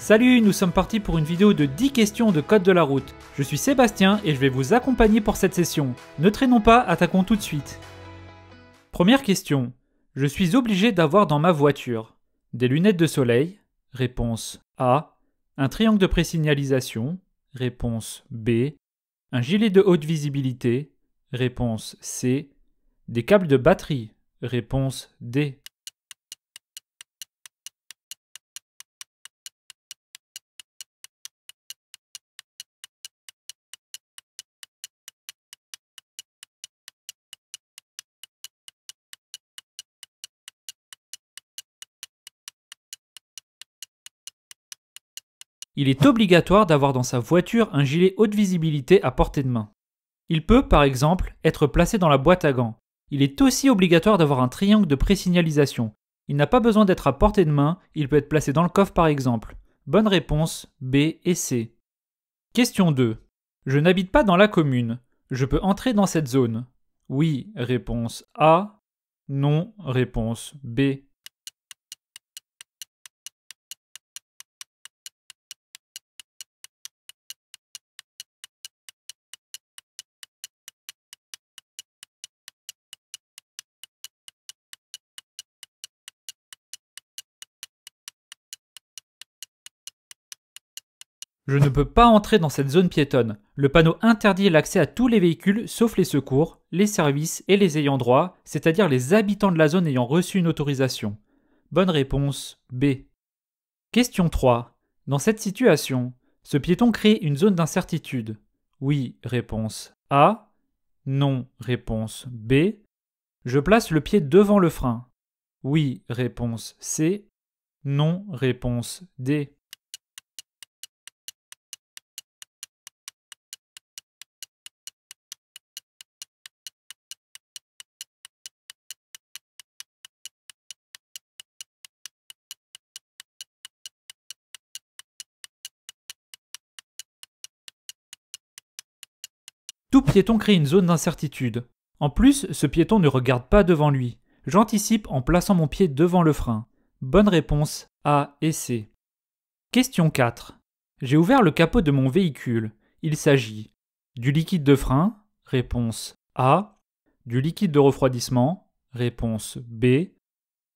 Salut, nous sommes partis pour une vidéo de 10 questions de code de la route. Je suis Sébastien et je vais vous accompagner pour cette session. Ne traînons pas, attaquons tout de suite. Première question. Je suis obligé d'avoir dans ma voiture des lunettes de soleil. Réponse A. Un triangle de présignalisation. Réponse B. Un gilet de haute visibilité. Réponse C. Des câbles de batterie. Réponse D. Il est obligatoire d'avoir dans sa voiture un gilet haute visibilité à portée de main. Il peut, par exemple, être placé dans la boîte à gants. Il est aussi obligatoire d'avoir un triangle de présignalisation. Il n'a pas besoin d'être à portée de main, il peut être placé dans le coffre par exemple. Bonne réponse, B et C. Question 2. Je n'habite pas dans la commune. Je peux entrer dans cette zone. Oui, réponse A. Non, réponse B. Je ne peux pas entrer dans cette zone piétonne. Le panneau interdit l'accès à tous les véhicules sauf les secours, les services et les ayants droit, c'est-à-dire les habitants de la zone ayant reçu une autorisation. Bonne réponse B. Question 3. Dans cette situation, ce piéton crée une zone d'incertitude. Oui, réponse A. Non, réponse B. Je place le pied devant le frein. Oui, réponse C. Non, réponse D. Tout piéton crée une zone d'incertitude. En plus, ce piéton ne regarde pas devant lui. J'anticipe en plaçant mon pied devant le frein. Bonne réponse A et C. Question 4. J'ai ouvert le capot de mon véhicule. Il s'agit du liquide de frein. Réponse A. Du liquide de refroidissement. Réponse B.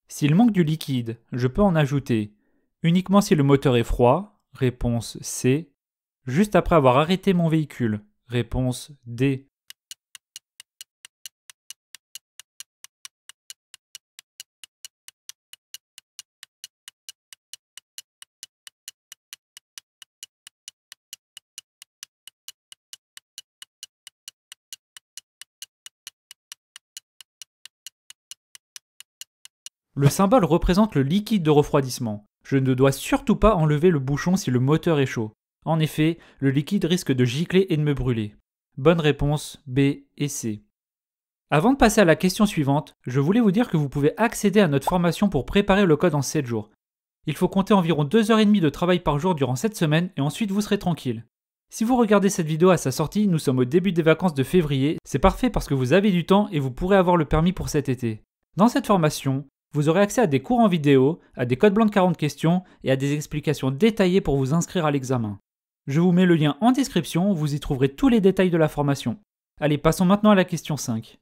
S'il manque du liquide, je peux en ajouter. Uniquement si le moteur est froid. Réponse C. Juste après avoir arrêté mon véhicule. Réponse D. Le symbole représente le liquide de refroidissement. Je ne dois surtout pas enlever le bouchon si le moteur est chaud. En effet, le liquide risque de gicler et de me brûler. Bonne réponse B et C. Avant de passer à la question suivante, je voulais vous dire que vous pouvez accéder à notre formation pour préparer le code en 7 jours. Il faut compter environ 2h30 de travail par jour durant cette semaine et ensuite vous serez tranquille. Si vous regardez cette vidéo à sa sortie, nous sommes au début des vacances de février, c'est parfait parce que vous avez du temps et vous pourrez avoir le permis pour cet été. Dans cette formation, vous aurez accès à des cours en vidéo, à des codes blancs de 40 questions et à des explications détaillées pour vous inscrire à l'examen. Je vous mets le lien en description, vous y trouverez tous les détails de la formation. Allez, passons maintenant à la question 5.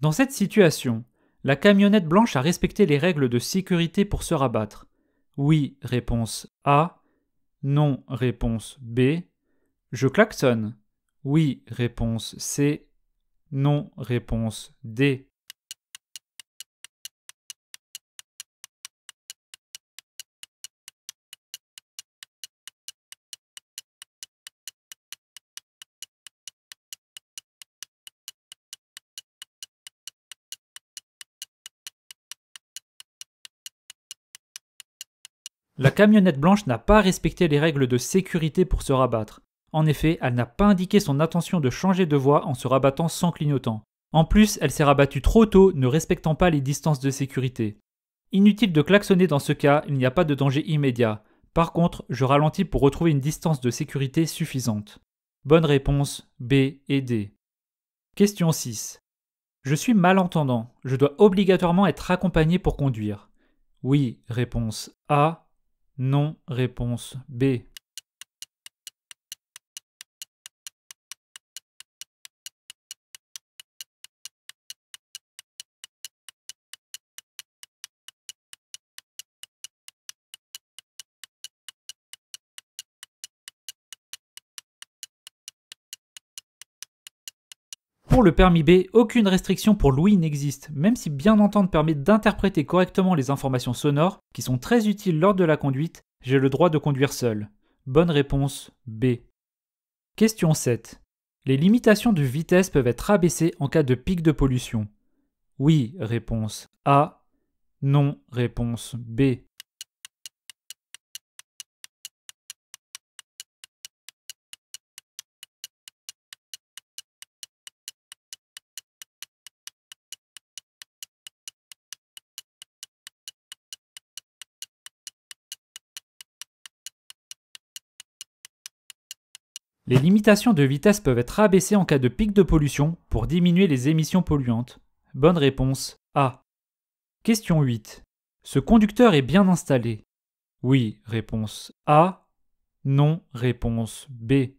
Dans cette situation, la camionnette blanche a respecté les règles de sécurité pour se rabattre. Oui, réponse A. Non, réponse B. Je klaxonne. Oui, réponse C. Non, réponse D. La camionnette blanche n'a pas respecté les règles de sécurité pour se rabattre. En effet, elle n'a pas indiqué son intention de changer de voie en se rabattant sans clignotant. En plus, elle s'est rabattue trop tôt, ne respectant pas les distances de sécurité. Inutile de klaxonner dans ce cas, il n'y a pas de danger immédiat. Par contre, je ralentis pour retrouver une distance de sécurité suffisante. Bonne réponse B et D. Question 6. Je suis malentendant, je dois obligatoirement être accompagné pour conduire. Oui, réponse A. Non, réponse B. Pour le permis B, aucune restriction pour l'ouïe n'existe, même si bien entendre permet d'interpréter correctement les informations sonores, qui sont très utiles lors de la conduite, j'ai le droit de conduire seul. Bonne réponse B. Question 7. Les limitations de vitesse peuvent être abaissées en cas de pic de pollution. Oui, réponse A. Non, réponse B. Les limitations de vitesse peuvent être abaissées en cas de pic de pollution pour diminuer les émissions polluantes. Bonne réponse A. Question 8. Ce conducteur est bien installé. Oui, réponse A. Non, réponse B.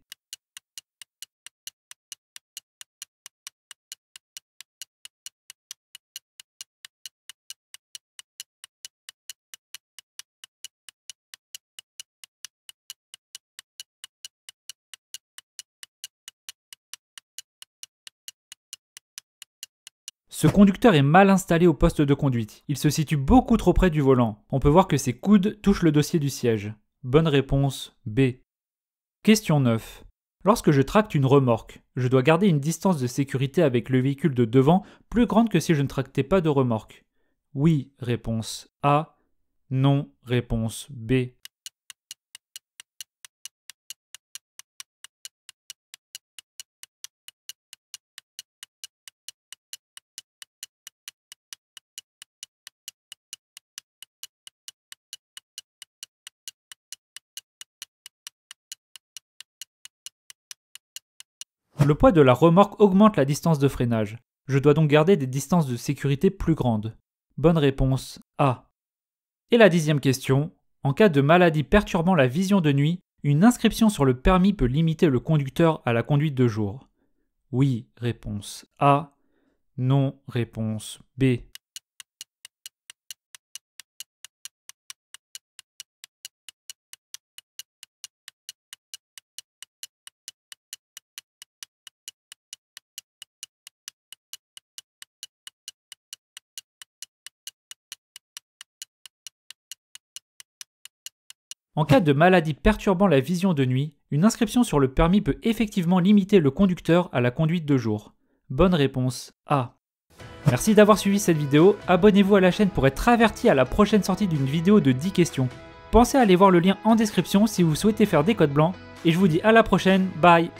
Ce conducteur est mal installé au poste de conduite. Il se situe beaucoup trop près du volant. On peut voir que ses coudes touchent le dossier du siège. Bonne réponse B. Question 9. Lorsque je tracte une remorque, je dois garder une distance de sécurité avec le véhicule de devant plus grande que si je ne tractais pas de remorque. Oui, réponse A. Non, réponse B. Le poids de la remorque augmente la distance de freinage. Je dois donc garder des distances de sécurité plus grandes. Bonne réponse A. Et la 10e question. En cas de maladie perturbant la vision de nuit, une inscription sur le permis peut limiter le conducteur à la conduite de jour. Oui, réponse A. Non, réponse B. En cas de maladie perturbant la vision de nuit, une inscription sur le permis peut effectivement limiter le conducteur à la conduite de jour. Bonne réponse A. Merci d'avoir suivi cette vidéo, abonnez-vous à la chaîne pour être averti à la prochaine sortie d'une vidéo de 10 questions. Pensez à aller voir le lien en description si vous souhaitez faire des codes blancs, et je vous dis à la prochaine, bye.